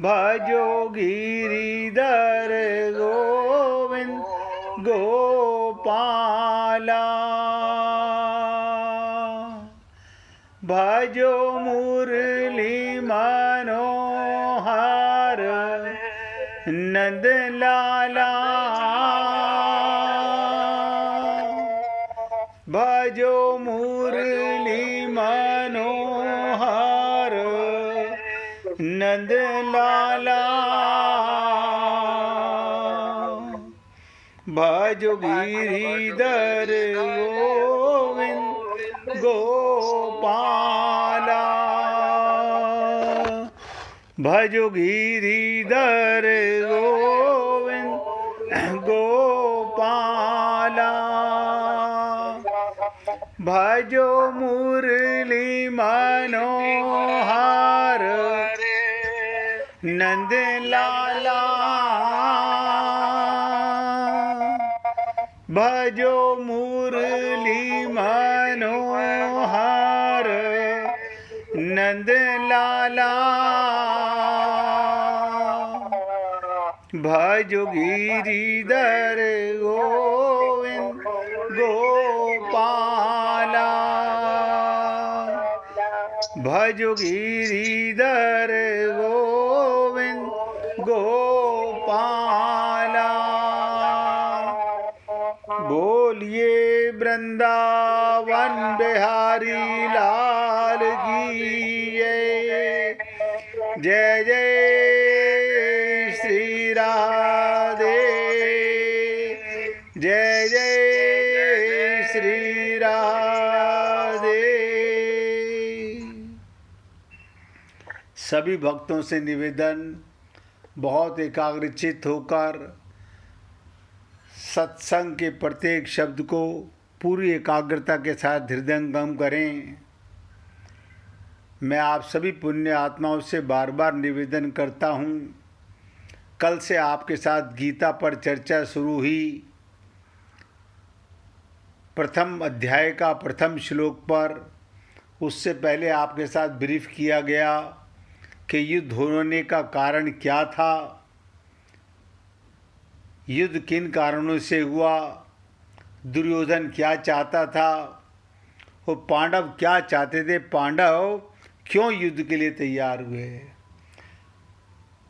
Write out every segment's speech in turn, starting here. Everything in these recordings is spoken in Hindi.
भजो गिरिधर गोविंद गोपाला। भजो मुरली मनोहर नंद लाला। भजो मुरली मनोहर नंद लाला। भजो गिरिधर गोविंद गोपाला। भजो गिरिधर गोविंद गोपाला। भजो मुरली मनोहर नंद लाला। भजो मुरली मनोहर नंद लाला। भजो गिरिधर गोविंद गोपाला। भजो गिरिधर गोविंद गोपाला। बोलिए वृंदावन बिहारी लाल की जय जय श्री राधे। जय जय श्री राधे। सभी भक्तों से निवेदन, बहुत एकाग्रचित्त होकर सत्संग के प्रत्येक शब्द को पूरी एकाग्रता के साथ हृदयंगम करें। मैं आप सभी पुण्य आत्माओं से बार बार निवेदन करता हूँ, कल से आपके साथ गीता पर चर्चा शुरू हुई। प्रथम अध्याय का प्रथम श्लोक पर, उससे पहले आपके साथ ब्रीफ किया गया कि युद्ध होने का कारण क्या था, युद्ध किन कारणों से हुआ, दुर्योधन क्या चाहता था और पांडव क्या चाहते थे, पांडव क्यों युद्ध के लिए तैयार हुए।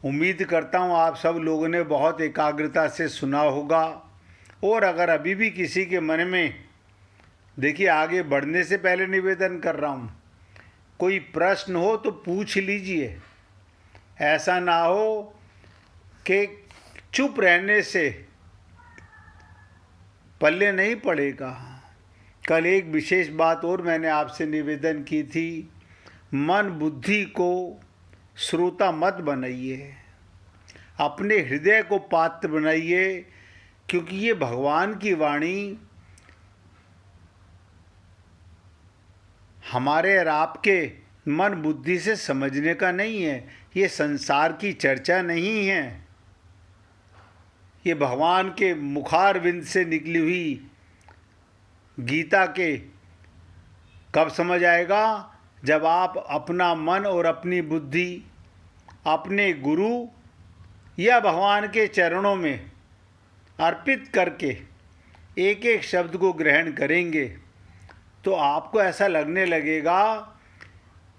उम्मीद करता हूँ आप सब लोगों ने बहुत एकाग्रता से सुना होगा। और अगर अभी भी किसी के मन में, देखिए आगे बढ़ने से पहले निवेदन कर रहा हूँ, कोई प्रश्न हो तो पूछ लीजिए। ऐसा ना हो कि चुप रहने से पल्ले नहीं पड़ेगा। कल एक विशेष बात और मैंने आपसे निवेदन की थी, मन बुद्धि को श्रोता मत बनाइए, अपने हृदय को पात्र बनाइए, क्योंकि ये भगवान की वाणी हमारे और आपके मन बुद्धि से समझने का नहीं है। ये संसार की चर्चा नहीं है, ये भगवान के मुखारविंद से निकली हुई गीता के कब समझ आएगा, जब आप अपना मन और अपनी बुद्धि अपने गुरु या भगवान के चरणों में अर्पित करके एक एक शब्द को ग्रहण करेंगे, तो आपको ऐसा लगने लगेगा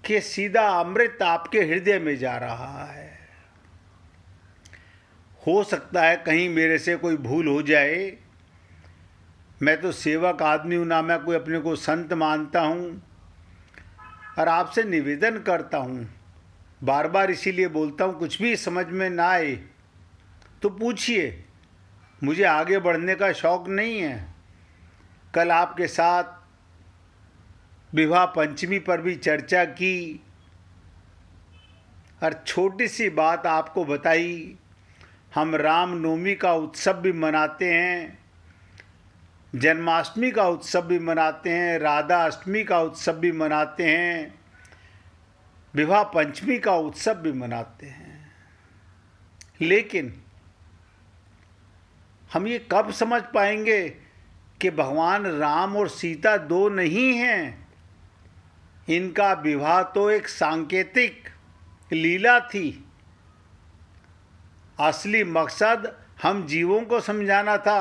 कि सीधा अमृत आपके हृदय में जा रहा है। हो सकता है कहीं मेरे से कोई भूल हो जाए, मैं तो सेवक आदमी हूँ, ना मैं कोई अपने को संत मानता हूँ। और आपसे निवेदन करता हूँ, बार बार इसीलिए बोलता हूँ, कुछ भी समझ में ना आए तो पूछिए, मुझे आगे बढ़ने का शौक़ नहीं है। कल आपके साथ विवाह पंचमी पर भी चर्चा की और छोटी सी बात आपको बताई, हम रामनवमी का उत्सव भी मनाते हैं, जन्माष्टमी का उत्सव भी मनाते हैं, राधा अष्टमी का उत्सव भी मनाते हैं, विवाह पंचमी का उत्सव भी मनाते हैं। लेकिन हम ये कब समझ पाएंगे कि भगवान राम और सीता दो नहीं हैं, इनका विवाह तो एक सांकेतिक लीला थी। असली मकसद हम जीवों को समझाना था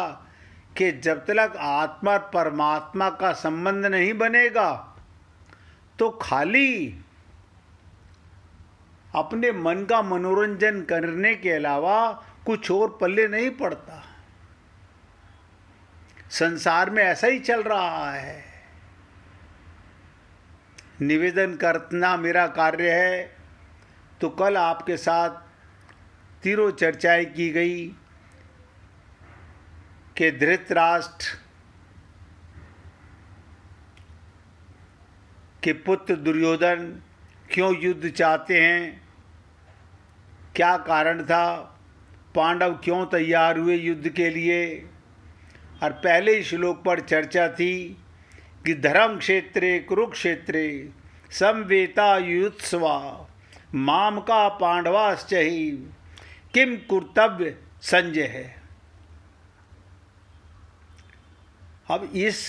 कि जब तक आत्मा और परमात्मा का संबंध नहीं बनेगा तो खाली अपने मन का मनोरंजन करने के अलावा कुछ और पल्ले नहीं पड़ता। संसार में ऐसा ही चल रहा है। निवेदन करना मेरा कार्य है। तो कल आपके साथ तीनों चर्चाएं की गई कि धृतराष्ट्र के पुत्र दुर्योधन क्यों युद्ध चाहते हैं, क्या कारण था, पांडव क्यों तैयार हुए युद्ध के लिए। और पहले ही श्लोक पर चर्चा थी कि धर्म क्षेत्रे कुरुक्षेत्रे समवेता युत्सवा माम का पांडवाश्चहि किम कर्तव्य संजय है। अब इस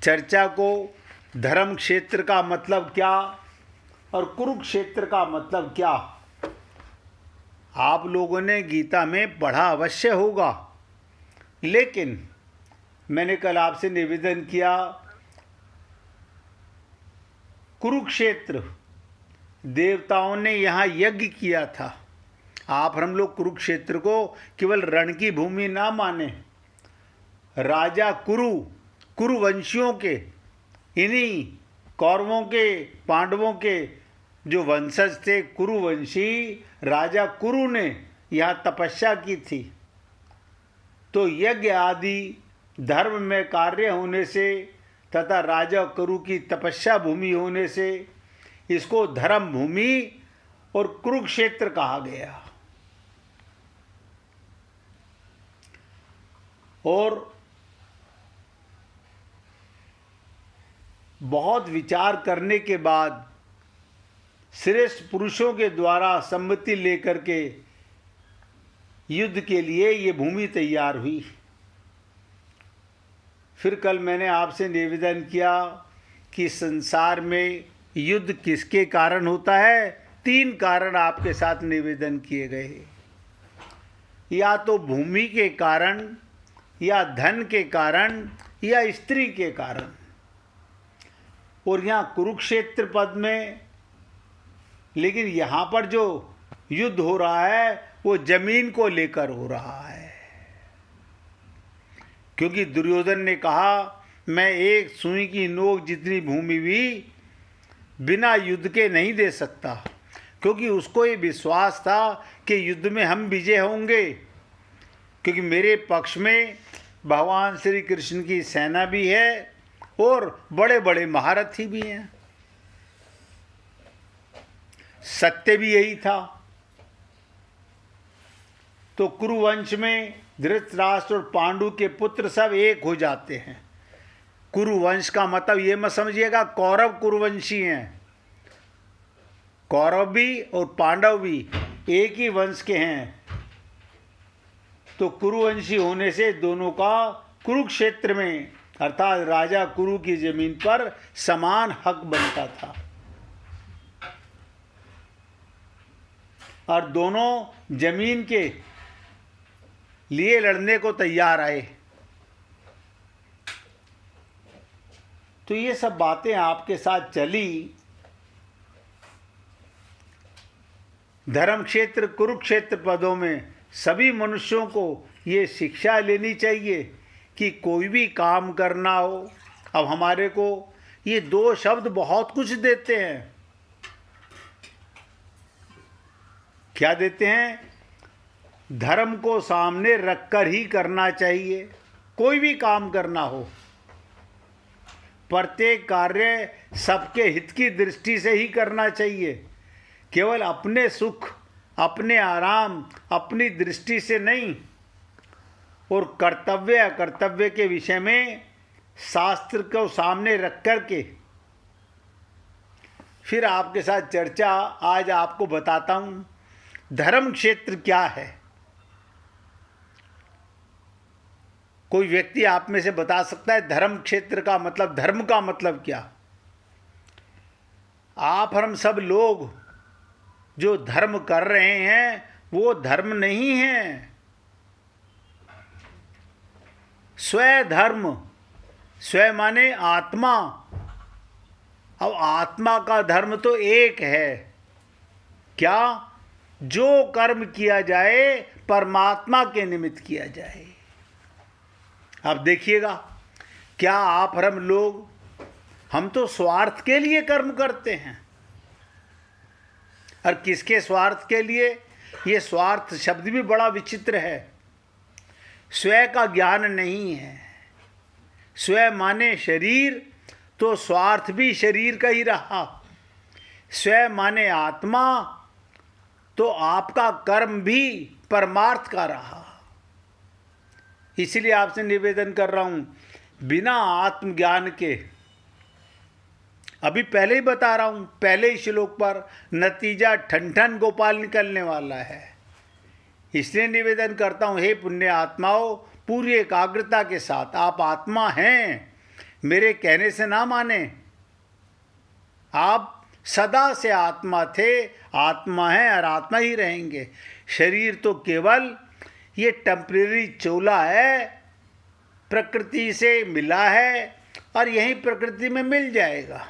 चर्चा को धर्म क्षेत्र का मतलब क्या और कुरुक्षेत्र का मतलब क्या आप लोगों ने गीता में पढ़ा अवश्य होगा, लेकिन मैंने कल आपसे निवेदन किया कुरुक्षेत्र देवताओं ने यहाँ यज्ञ किया था। आप हम लोग कुरुक्षेत्र को केवल रण की भूमि ना माने। राजा कुरुवंशियों के, इन्हीं कौरवों के, पांडवों के जो वंशज थे कुरुवंशी राजा कुरु ने यहाँ तपस्या की थी। तो यज्ञ आदि धर्म में कार्य होने से तथा राजा कुरु की तपस्या भूमि होने से इसको धर्म भूमि और कुरुक्षेत्र कहा गया। और बहुत विचार करने के बाद श्रेष्ठ पुरुषों के द्वारा सम्मति लेकर के युद्ध के लिए ये भूमि तैयार हुई। फिर कल मैंने आपसे निवेदन किया कि संसार में युद्ध किसके कारण होता है। 3 कारण आपके साथ निवेदन किए गए, या तो भूमि के कारण, या धन के कारण, या स्त्री के कारण। और यहाँ कुरुक्षेत्र पद में, लेकिन यहाँ पर जो युद्ध हो रहा है वो जमीन को लेकर हो रहा है, क्योंकि दुर्योधन ने कहा मैं एक सुई की नोक जितनी भूमि भी बिना युद्ध के नहीं दे सकता, क्योंकि उसको ये विश्वास था कि युद्ध में हम विजय होंगे, क्योंकि मेरे पक्ष में भगवान श्री कृष्ण की सेना भी है और बड़े बड़े महारथी भी हैं। सत्य भी यही था। तो कुरुवंश में धृतराष्ट्र और पांडु के पुत्र सब एक हो जाते हैं। कुरुवंश का मतलब ये मत समझिएगा कौरव कुरुवंशी हैं। कौरव भी और पांडव भी एक ही वंश के हैं। तो कुरुवंशी होने से दोनों का कुरुक्षेत्र में अर्थात राजा कुरु की जमीन पर समान हक बनता था और दोनों जमीन के लिए लड़ने को तैयार आए। तो ये सब बातें आपके साथ चली। धर्म क्षेत्र कुरुक्षेत्र पदों में सभी मनुष्यों को ये शिक्षा लेनी चाहिए कि कोई भी काम करना हो। अब हमारे को ये 2 शब्द बहुत कुछ देते हैं। क्या देते हैं? धर्म को सामने रखकर ही करना चाहिए। कोई भी काम करना हो, प्रत्येक कार्य सबके हित की दृष्टि से ही करना चाहिए, केवल अपने सुख, अपने आराम, अपनी दृष्टि से नहीं। और कर्तव्य अकर्तव्य के विषय में शास्त्र को सामने रख कर के फिर आपके साथ चर्चा आज आपको बताता हूँ। धर्म क्षेत्र क्या है? कोई व्यक्ति आप में से बता सकता है धर्म क्षेत्र का मतलब, धर्म का मतलब क्या? आप हम सब लोग जो धर्म कर रहे हैं वो धर्म नहीं है। स्वधर्म, स्व माने आत्मा। अब आत्मा का धर्म तो एक है, क्या? जो कर्म किया जाए परमात्मा के निमित्त किया जाए। अब देखिएगा, क्या आप और हम लोग, हम तो स्वार्थ के लिए कर्म करते हैं। और किसके स्वार्थ के लिए? ये स्वार्थ शब्द भी बड़ा विचित्र है। स्व का ज्ञान नहीं है। स्व माने शरीर, तो स्वार्थ भी शरीर का ही रहा। स्व माने आत्मा, तो आपका कर्म भी परमार्थ का रहा। इसलिए आपसे निवेदन कर रहा हूं, बिना आत्मज्ञान के, अभी पहले ही बता रहा हूं, पहले ही श्लोक पर नतीजा ठन ठन गोपाल निकलने वाला है। इसलिए निवेदन करता हूं, हे पुण्य आत्माओं, पूरी एकाग्रता के साथ, आप आत्मा हैं, मेरे कहने से ना माने। आप सदा से आत्मा थे, आत्मा हैं और आत्मा ही रहेंगे। शरीर तो केवल ये टेम्परेरी चोला है, प्रकृति से मिला है और यही प्रकृति में मिल जाएगा।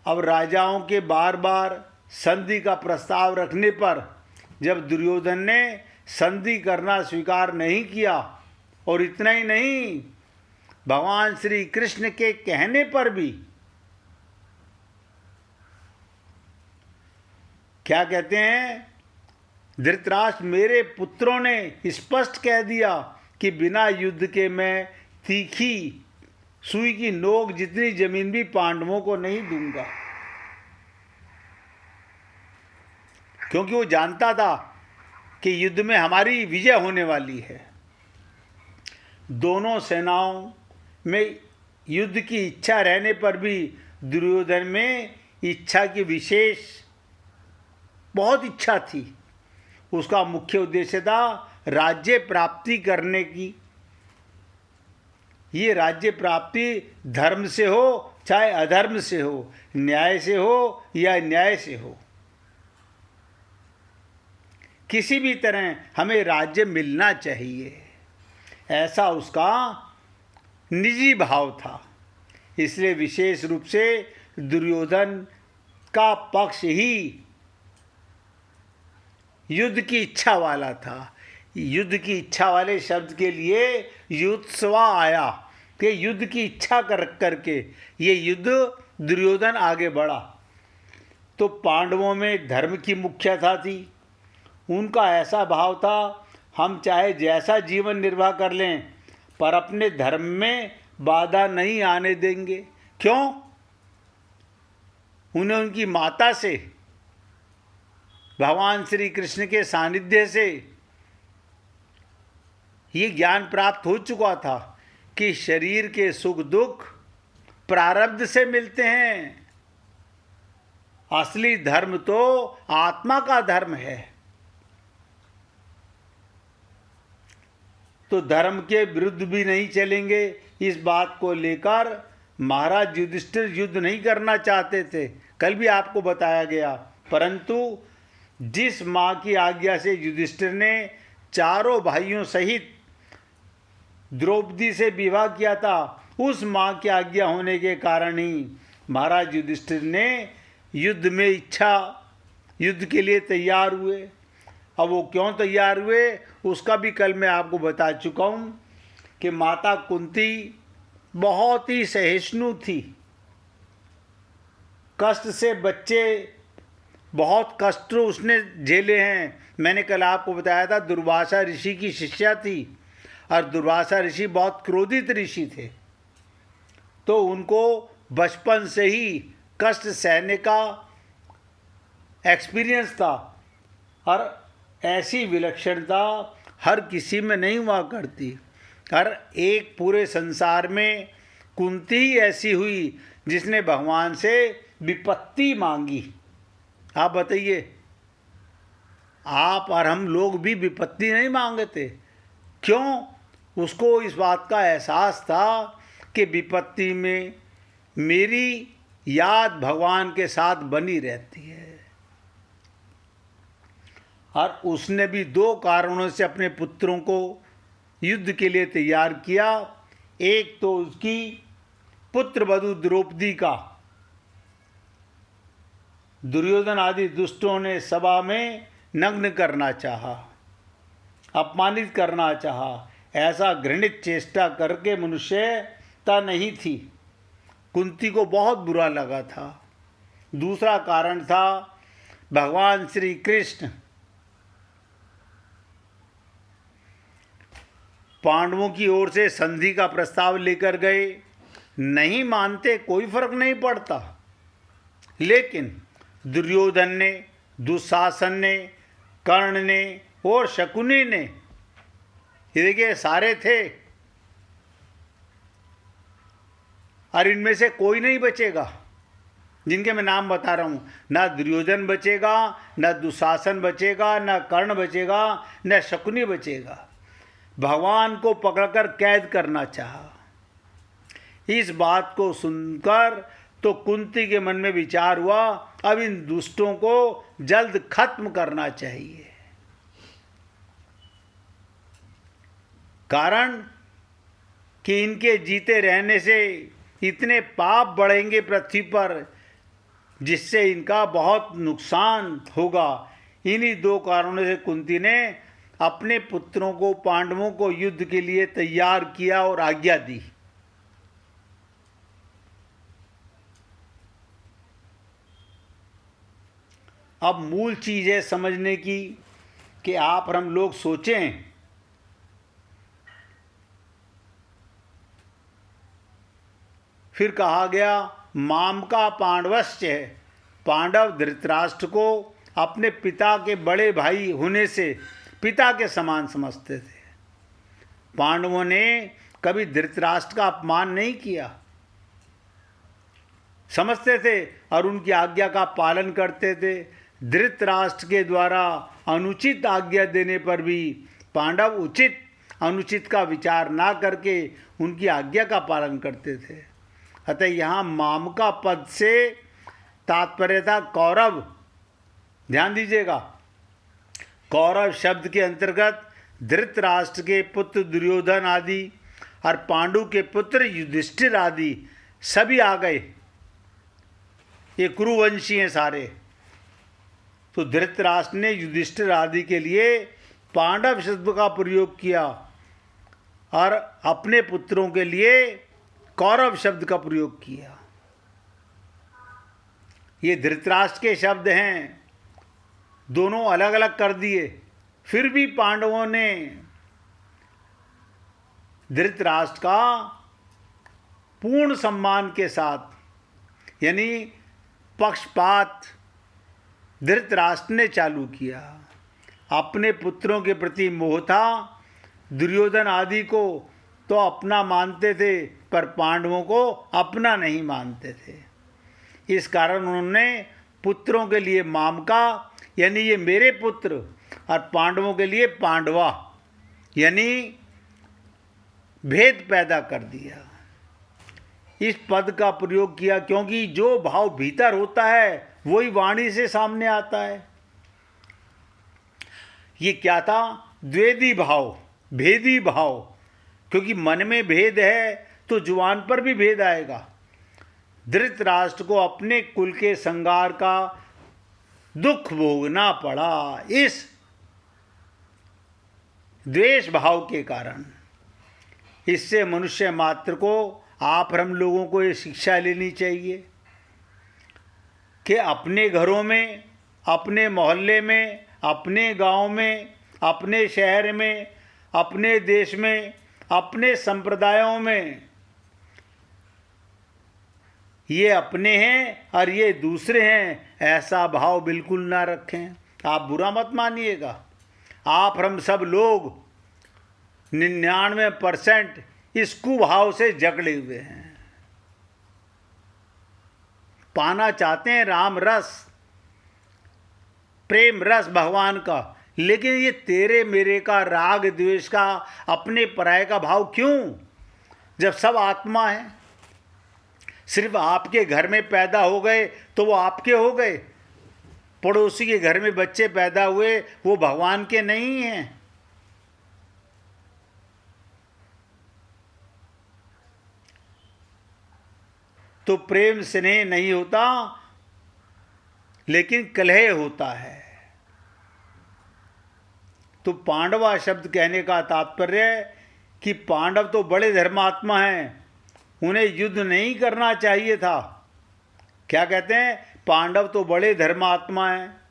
अब राजाओं के बार बार संधि का प्रस्ताव रखने पर जब दुर्योधन ने संधि करना स्वीकार नहीं किया, और इतना ही नहीं, भगवान श्री कृष्ण के कहने पर भी, क्या कहते हैं, धृतराष्ट्र, मेरे पुत्रों ने स्पष्ट कह दिया कि बिना युद्ध के मैं तीखी सुई की नोक जितनी जमीन भी पांडवों को नहीं दूंगा। क्योंकि वो जानता था कि युद्ध में हमारी विजय होने वाली है। दोनों सेनाओं में युद्ध की इच्छा रहने पर भी दुर्योधन में इच्छा की विशेष बहुत इच्छा थी। उसका मुख्य उद्देश्य था राज्य प्राप्ति करने की। ये राज्य प्राप्ति धर्म से हो चाहे अधर्म से हो, न्याय से हो या अन्याय से हो, किसी भी तरह हमें राज्य मिलना चाहिए, ऐसा उसका निजी भाव था। इसलिए विशेष रूप से दुर्योधन का पक्ष ही युद्ध की इच्छा वाला था। युद्ध की इच्छा वाले शब्द के लिए युत्सवा आया कि युद्ध की इच्छा करके ये युद्ध दुर्योधन आगे बढ़ा। तो पांडवों में धर्म की मुख्यता थी। उनका ऐसा भाव था, हम चाहे जैसा जीवन निर्वाह कर लें पर अपने धर्म में बाधा नहीं आने देंगे। क्यों? उन्हें उनकी माता से, भगवान श्री कृष्ण के सानिध्य से ये ज्ञान प्राप्त हो चुका था कि शरीर के सुख दुख प्रारब्ध से मिलते हैं। असली धर्म तो आत्मा का धर्म है। तो धर्म के विरुद्ध भी नहीं चलेंगे, इस बात को लेकर महाराज युधिष्ठिर युद्ध नहीं करना चाहते थे, कल भी आपको बताया गया। परंतु जिस माँ की आज्ञा से युधिष्ठिर ने चारों भाइयों सहित द्रौपदी से विवाह किया था, उस माँ की आज्ञा होने के कारण ही महाराज युधिष्ठिर ने युद्ध में युद्ध के लिए तैयार हुए। अब वो क्यों तैयार हुए उसका भी कल मैं आपको बता चुका हूँ कि माता कुंती बहुत ही सहिष्णु थी। कष्ट से बच्चे, बहुत कष्ट उसने झेले हैं। मैंने कल आपको बताया था दुर्वासा ऋषि की शिष्या थी और दुर्वासा ऋषि बहुत क्रोधित ऋषि थे, तो उनको बचपन से ही कष्ट सहने का एक्सपीरियंस था। और ऐसी विलक्षणता हर किसी में नहीं हुआ करती। हर एक पूरे संसार में कुंती ही ऐसी हुई जिसने भगवान से विपत्ति मांगी। आप बताइए, आप और हम लोग भी विपत्ति नहीं मांगते क्यों? उसको इस बात का एहसास था कि विपत्ति में मेरी याद भगवान के साथ बनी रहती है। और उसने भी दो कारणों से अपने पुत्रों को युद्ध के लिए तैयार किया। एक तो उसकी पुत्र वधू द्रौपदी का दुर्योधन आदि दुष्टों ने सभा में नग्न करना चाहा, अपमानित करना चाहा। ऐसा घृणित चेष्टा करके मनुष्यता नहीं थी। कुंती को बहुत बुरा लगा था। दूसरा कारण था भगवान श्री कृष्ण पांडवों की ओर से संधि का प्रस्ताव लेकर गए। नहीं मानते कोई फर्क नहीं पड़ता, लेकिन दुर्योधन ने, दुशासन ने, कर्ण ने और शकुनी ने, ये देखिए सारे थे, और इनमें से कोई नहीं बचेगा जिनके मैं नाम बता रहा हूँ। ना दुर्योधन बचेगा, ना दुशासन बचेगा, ना कर्ण बचेगा, ना शकुनी बचेगा। भगवान को पकड़कर कैद करना चाहा। इस बात को सुनकर तो कुंती के मन में विचार हुआ, अब इन दुष्टों को जल्द खत्म करना चाहिए। कारण कि इनके जीते रहने से इतने पाप बढ़ेंगे पृथ्वी पर, जिससे इनका बहुत नुकसान होगा। इन्हीं दो कारणों से कुंती ने अपने पुत्रों को, पांडवों को युद्ध के लिए तैयार किया और आज्ञा दी। अब मूल चीज़ है समझने की कि आप और हम लोग सोचें, फिर कहा गया माम का पांडवश्च है। पांडव धृतराष्ट्र को अपने पिता के बड़े भाई होने से पिता के समान समझते थे। पांडवों ने कभी धृतराष्ट्र का अपमान नहीं किया, समझते थे और उनकी आज्ञा का पालन करते थे। धृतराष्ट्र के द्वारा अनुचित आज्ञा देने पर भी पांडव उचित अनुचित का विचार ना करके उनकी आज्ञा का पालन करते थे। अतः यहाँ मामका पद से तात्पर्य था कौरव। ध्यान दीजिएगा, कौरव शब्द के अंतर्गत धृतराष्ट्र के पुत्र दुर्योधन आदि और पांडु के पुत्र युधिष्ठिर आदि सभी आ गए। ये कुरुवंशी हैं सारे। तो धृतराष्ट्र ने युधिष्ठिर आदि के लिए पांडव शब्द का प्रयोग किया और अपने पुत्रों के लिए कौरव शब्द का प्रयोग किया। ये धृतराष्ट्र के शब्द हैं, दोनों अलग अलग कर दिए। फिर भी पांडवों ने धृतराष्ट्र का पूर्ण सम्मान के साथ, यानी पक्षपात धृतराष्ट्र ने चालू किया। अपने पुत्रों के प्रति मोह था। दुर्योधन आदि को तो अपना मानते थे, पर पांडवों को अपना नहीं मानते थे। इस कारण उन्होंने पुत्रों के लिए मामका, यानी ये मेरे पुत्र, और पांडवों के लिए पांडवा, यानी भेद पैदा कर दिया। इस पद का प्रयोग किया क्योंकि जो भाव भीतर होता है वही वाणी से सामने आता है। ये क्या था? द्वेदी भाव, भेदी भाव। क्योंकि मन में भेद है तो जुबान पर भी भेद आएगा। धृतराष्ट्र को अपने कुल के संगार का दुख भोगना पड़ा इस द्वेष भाव के कारण। इससे मनुष्य मात्र को, आप हम लोगों को ये शिक्षा लेनी चाहिए कि अपने घरों में, अपने मोहल्ले में, अपने गांव में, अपने शहर में, अपने देश में, अपने संप्रदायों में ये अपने हैं और ये दूसरे हैं, ऐसा भाव बिल्कुल ना रखें। आप बुरा मत मानिएगा। आप हम सब लोग 99% इस कुभाव से जकड़े हुए हैं। पाना चाहते हैं राम रस, प्रेम रस भगवान का, लेकिन ये तेरे मेरे का, राग द्वेष का, अपने पराये का भाव क्यों, जब सब आत्मा है, सिर्फ आपके घर में पैदा हो गए तो वो आपके हो गए, पड़ोसी के घर में बच्चे पैदा हुए वो भगवान के नहीं हैं। तो प्रेम स्नेह नहीं होता, लेकिन कलह होता है। तो पांडवा शब्द कहने का तात्पर्य कि पांडव तो बड़े धर्मात्मा हैं, उन्हें युद्ध नहीं करना चाहिए था। क्या कहते हैं? पांडव तो बड़े धर्मात्मा हैं,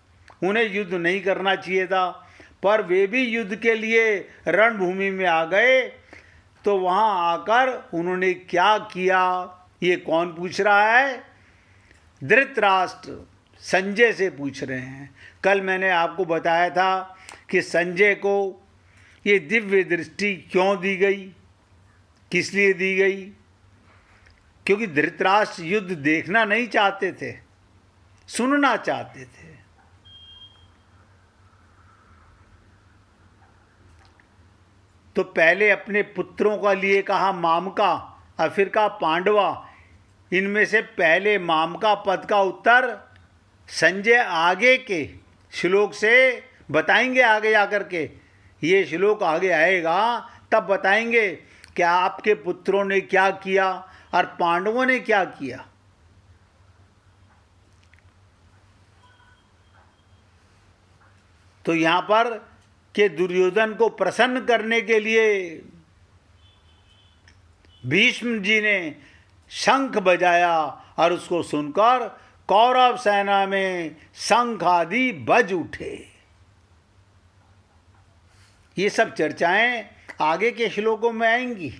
उन्हें युद्ध नहीं करना चाहिए था, पर वे भी युद्ध के लिए रणभूमि में आ गए। तो वहाँ आकर उन्होंने क्या किया, ये कौन पूछ रहा है? धृतराष्ट्र संजय से पूछ रहे हैं। कल मैंने आपको बताया था कि संजय को ये दिव्य दृष्टि क्यों दी गई, किस लिए दी गई? क्योंकि धृतराष्ट्र युद्ध देखना नहीं चाहते थे, सुनना चाहते थे। तो पहले अपने पुत्रों का लिए कहा मामका और फिर कहा पांडवा। इनमें से पहले मामका पद का उत्तर संजय आगे के श्लोक से बताएंगे, आगे आकर के ये श्लोक आगे आएगा तब बताएंगे कि आपके पुत्रों ने क्या किया और पांडवों ने क्या किया। तो यहां पर कि दुर्योधन को प्रसन्न करने के लिए भीष्म जी ने शंख बजाया और उसको सुनकर कौरव सेना में शंख आदि बज उठे। ये सब चर्चाएं आगे के श्लोकों में आएंगी।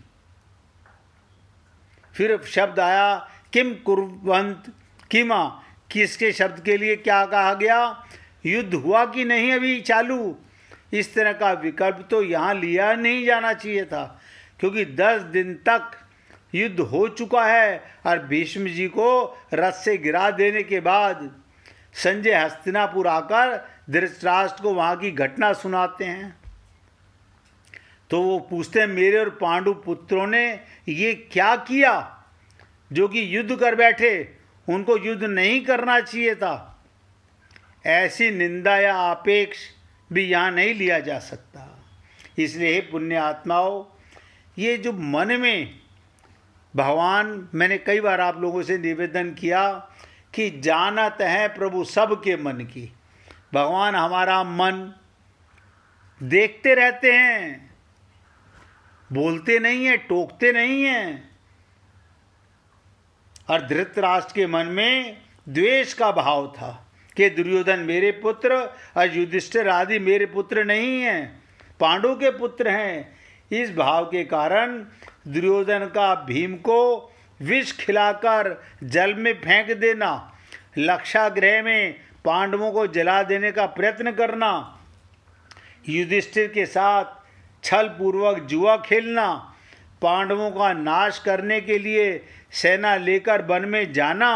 फिर शब्द आया किम कुर्वंत किमा, किसके शब्द के लिए क्या कहा गया? युद्ध हुआ कि नहीं अभी चालू, इस तरह का विकल्प तो यहाँ लिया नहीं जाना चाहिए था, क्योंकि 10 दिन तक युद्ध हो चुका है और भीष्म जी को रथ से गिरा देने के बाद संजय हस्तिनापुर आकर धृतराष्ट्र को वहाँ की घटना सुनाते हैं। तो वो पूछते हैं मेरे और पांडु पुत्रों ने ये क्या किया जो कि युद्ध कर बैठे, उनको युद्ध नहीं करना चाहिए था। ऐसी निंदा या आपेक्ष भी यहाँ नहीं लिया जा सकता। इसलिए हे पुण्य आत्माओं, ये जो मन में भगवान, मैंने कई बार आप लोगों से निवेदन किया कि जानत है प्रभु सबके मन की। भगवान हमारा मन देखते रहते हैं, बोलते नहीं हैं, टोकते नहीं हैं। और धृतराष्ट्र के मन में द्वेष का भाव था कि दुर्योधन मेरे पुत्र और युधिष्ठिर आदि मेरे पुत्र नहीं हैं, पांडु के पुत्र हैं। इस भाव के कारण दुर्योधन का भीम को विष खिलाकर जल में फेंक देना, लक्षागृह में पांडवों को जला देने का प्रयत्न करना, युधिष्ठिर के साथ छल पूर्वक जुआ खेलना, पांडवों का नाश करने के लिए सेना लेकर वन में जाना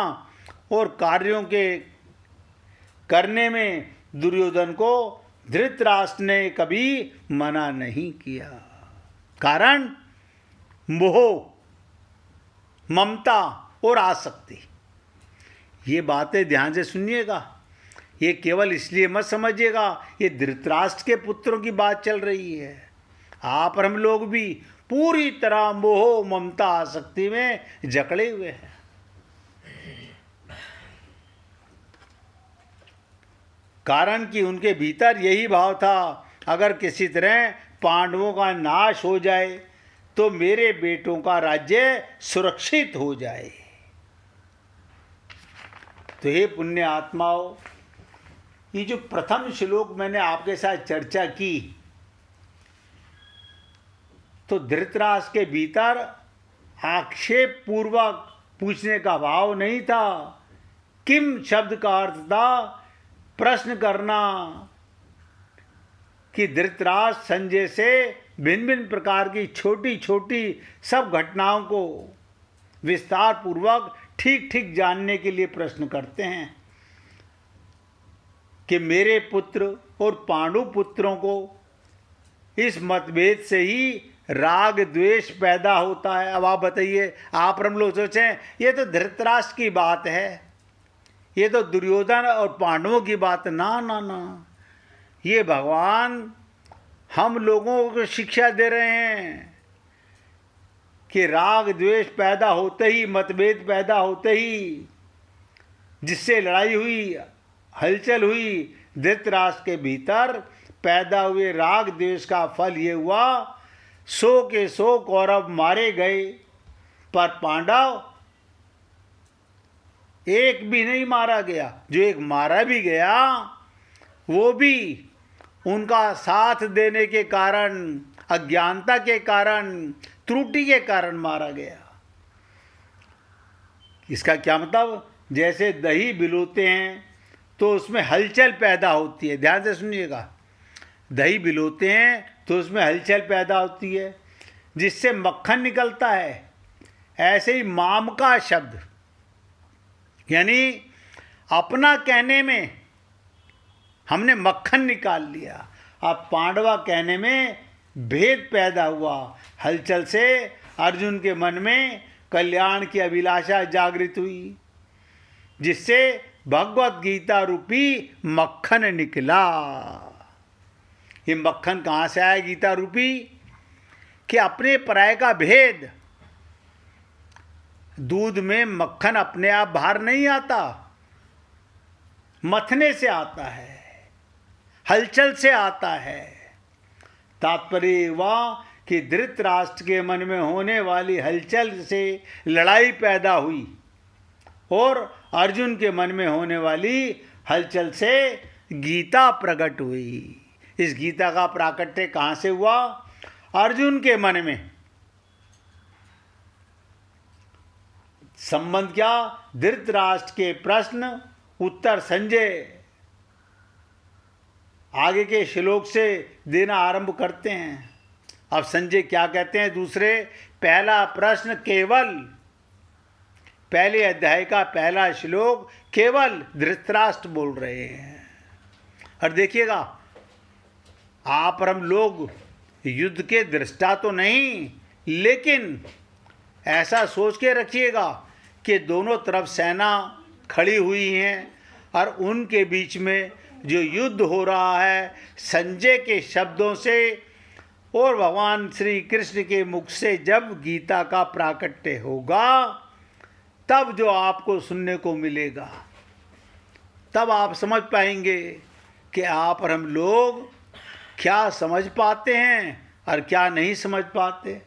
और कार्यों के करने में दुर्योधन को धृतराष्ट्र ने कभी मना नहीं किया। कारण मोह, ममता और आसक्ति। ये बातें ध्यान से सुनिएगा, ये केवल इसलिए मत समझिएगा ये धृतराष्ट्र के पुत्रों की बात चल रही है। आप और हम लोग भी पूरी तरह मोह ममता आसक्ति में जकड़े हुए हैं। कारण कि उनके भीतर यही भाव था, अगर किसी तरह पांडवों का नाश हो जाए तो मेरे बेटों का राज्य सुरक्षित हो जाए। तो हे पुण्य आत्माओं, ये जो प्रथम श्लोक मैंने आपके साथ चर्चा की, तो धृतराष्ट्र के भीतर आक्षेप पूर्वक पूछने का भाव नहीं था। किम शब्द का अर्थ था प्रश्न करना कि धृतराष्ट्र संजय से भिन्न भिन्न प्रकार की छोटी छोटी सब घटनाओं को विस्तार पूर्वक ठीक ठीक जानने के लिए प्रश्न करते हैं कि मेरे पुत्र और पांडु पुत्रों को इस मतभेद से ही राग द्वेष पैदा होता है। अब आप बताइए, आप और हम लोग सोचें ये तो धृतराष्ट्र की बात है, ये तो दुर्योधन और पांडवों की बात। ना ना ना, ये भगवान हम लोगों को शिक्षा दे रहे हैं कि राग द्वेष पैदा होते ही, मतभेद पैदा होते ही, जिससे लड़ाई हुई, हलचल हुई धृतराष्ट्र के भीतर, पैदा हुए राग द्वेष का फल ये हुआ 100 के 100 कौरव मारे गए, पर पांडव एक भी नहीं मारा गया। जो एक मारा भी गया वो भी उनका साथ देने के कारण, अज्ञानता के कारण, त्रुटि के कारण मारा गया। इसका क्या मतलब, जैसे दही बिलोते हैं तो उसमें हलचल पैदा होती है। ध्यान से सुनिएगा, दही बिलोते हैं तो उसमें हलचल पैदा होती है जिससे मक्खन निकलता है। ऐसे ही माम का शब्द, यानी अपना कहने में हमने मक्खन निकाल लिया। अब पांडवा कहने में भेद पैदा हुआ। हलचल से अर्जुन के मन में कल्याण की अभिलाषा जागृत हुई, जिससे भगवत गीता रूपी मक्खन निकला। ये मक्खन कहाँ से आया गीता रूपी? कि अपने पराये का भेद। दूध में मक्खन अपने आप बाहर नहीं आता, मथने से आता है, हलचल से आता है। तात्पर्य वह कि धृतराष्ट्र के मन में होने वाली हलचल से लड़ाई पैदा हुई और अर्जुन के मन में होने वाली हलचल से गीता प्रकट हुई। इस गीता का प्राकट्य कहाँ से हुआ? अर्जुन के मन में। संबंध क्या? धृतराष्ट्र के प्रश्न उत्तर संजय आगे के श्लोक से देना आरंभ करते हैं। अब संजय क्या कहते हैं? दूसरे पहला प्रश्न केवल, पहले अध्याय का पहला श्लोक केवल धृतराष्ट्र बोल रहे हैं। और देखिएगा, आप और हम लोग युद्ध के दृष्टा तो नहीं, लेकिन ऐसा सोच के रखिएगा कि दोनों तरफ सेना खड़ी हुई हैं और उनके बीच में जो युद्ध हो रहा है, संजय के शब्दों से और भगवान श्री कृष्ण के मुख से जब गीता का प्राकट्य होगा, तब जो आपको सुनने को मिलेगा, तब आप समझ पाएंगे कि आप और हम लोग क्या समझ पाते हैं और क्या नहीं समझ पाते।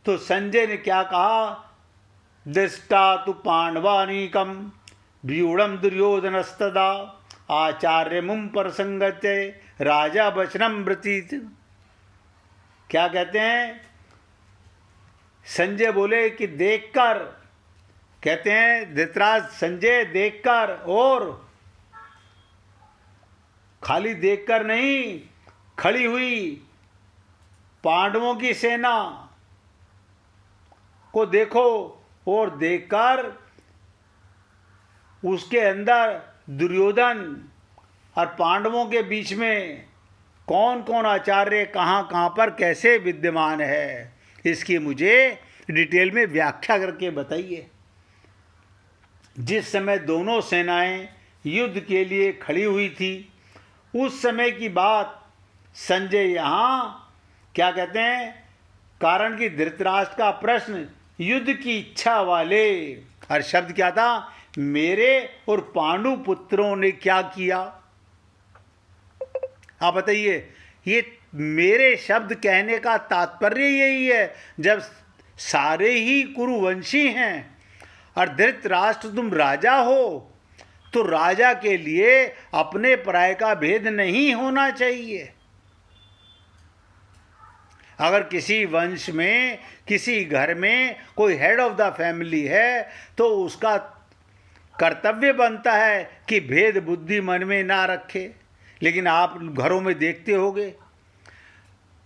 तो संजय ने क्या कहा? दृष्टा तु पांडवानीकम व्यूढ़ दुर्योधनस्तदा आचार्य मुम प्रसंगते राजा वचनम व्रतीत। क्या कहते हैं? संजय बोले कि देखकर, कहते हैं धृतराष्ट्र संजय देखकर, और खाली देखकर नहीं, खड़ी हुई पांडवों की सेना को देखो और देखकर उसके अंदर दुर्योधन और पांडवों के बीच में कौन कौन आचार्य कहाँ कहाँ पर कैसे विद्यमान है, इसकी मुझे डिटेल में व्याख्या करके बताइए। जिस समय दोनों सेनाएं युद्ध के लिए खड़ी हुई थी, उस समय की बात संजय यहाँ क्या कहते हैं? कारण कि धृतराष्ट्र का प्रश्न युद्ध की इच्छा वाले, और शब्द क्या था? मेरे और पांडु पुत्रों ने क्या किया। आप बताइए, ये मेरे शब्द कहने का तात्पर्य यही है, जब सारे ही कुरुवंशी हैं और धृतराष्ट्र तुम राजा हो, तो राजा के लिए अपने पराये का भेद नहीं होना चाहिए। अगर किसी वंश में, किसी घर में कोई हेड ऑफ द फैमिली है, तो उसका कर्तव्य बनता है कि भेद बुद्धि मन में ना रखे। लेकिन आप घरों में देखते होंगे,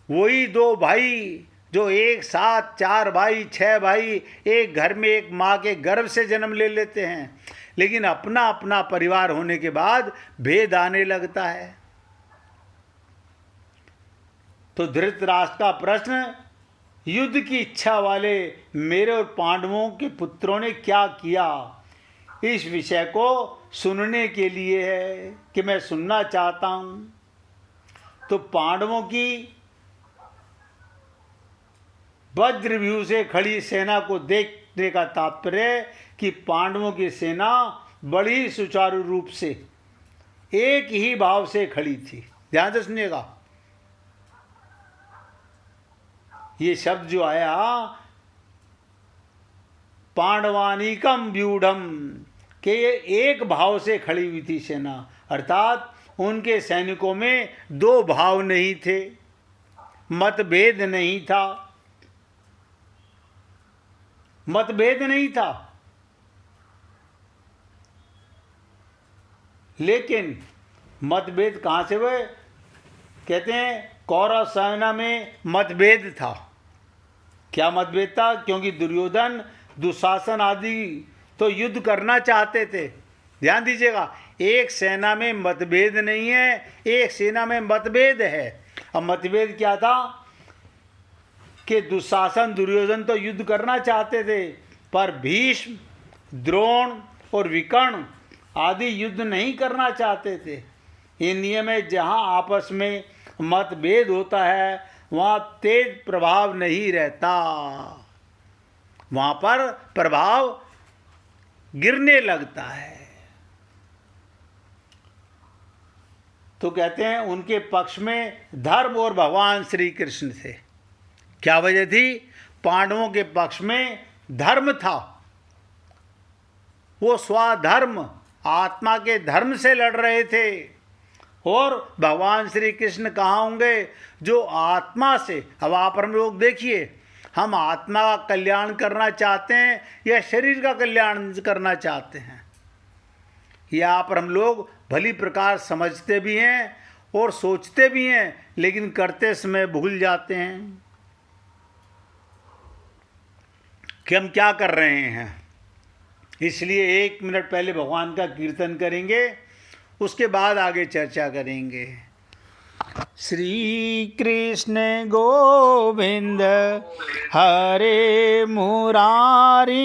वही दो भाई जो एक साथ 4 भाई 6 भाई एक घर में एक माँ के गर्भ से जन्म ले लेते हैं, लेकिन अपना अपना परिवार होने के बाद भेद आने लगता है। तो धृतराष्ट्र का प्रश्न युद्ध की इच्छा वाले मेरे और पांडवों के पुत्रों ने क्या किया, इस विषय को सुनने के लिए है कि मैं सुनना चाहता हूं। तो पांडवों की वज्रव्यूह से खड़ी सेना को देखने का तात्पर्य कि पांडवों की सेना बड़ी सुचारू रूप से एक ही भाव से खड़ी थी। ध्यान से सुनिएगा, ये शब्द जो आया पांडवानिकम व्यूढ़म, कि ये एक भाव से खड़ी हुई थी सेना, अर्थात उनके सैनिकों में दो भाव नहीं थे, मतभेद नहीं था, मतभेद नहीं था। लेकिन मतभेद कहां से हुए? कहते हैं कौरव सेना में मतभेद था। क्या मतभेद था? क्योंकि दुर्योधन दुशासन आदि तो युद्ध करना चाहते थे। ध्यान दीजिएगा, एक सेना में मतभेद नहीं है, एक सेना में मतभेद है। अब मतभेद क्या था कि दुशासन दुर्योधन तो युद्ध करना चाहते थे, पर भीष्म, द्रोण और विकर्ण आदि युद्ध नहीं करना चाहते थे। इन्हीं में जहाँ आपस में मतभेद होता है वहाँ तेज प्रभाव नहीं रहता, वहाँ पर प्रभाव गिरने लगता है। तो कहते हैं उनके पक्ष में धर्म और भगवान श्री कृष्ण थे। क्या वजह थी? पांडवों के पक्ष में धर्म था, वो स्वधर्म आत्मा के धर्म से लड़ रहे थे। और भगवान श्री कृष्ण कहाँ होंगे? जो आत्मा से, अब आप हम लोग देखिए, हम आत्मा का कल्याण करना चाहते हैं या शरीर का कल्याण करना चाहते हैं? या पर हम लोग भली प्रकार समझते भी हैं और सोचते भी हैं, लेकिन करते समय भूल जाते हैं कि हम क्या कर रहे हैं। इसलिए 1 मिनट पहले भगवान का कीर्तन करेंगे, उसके बाद आगे चर्चा करेंगे। श्री कृष्ण गोविंद हरे मुरारी,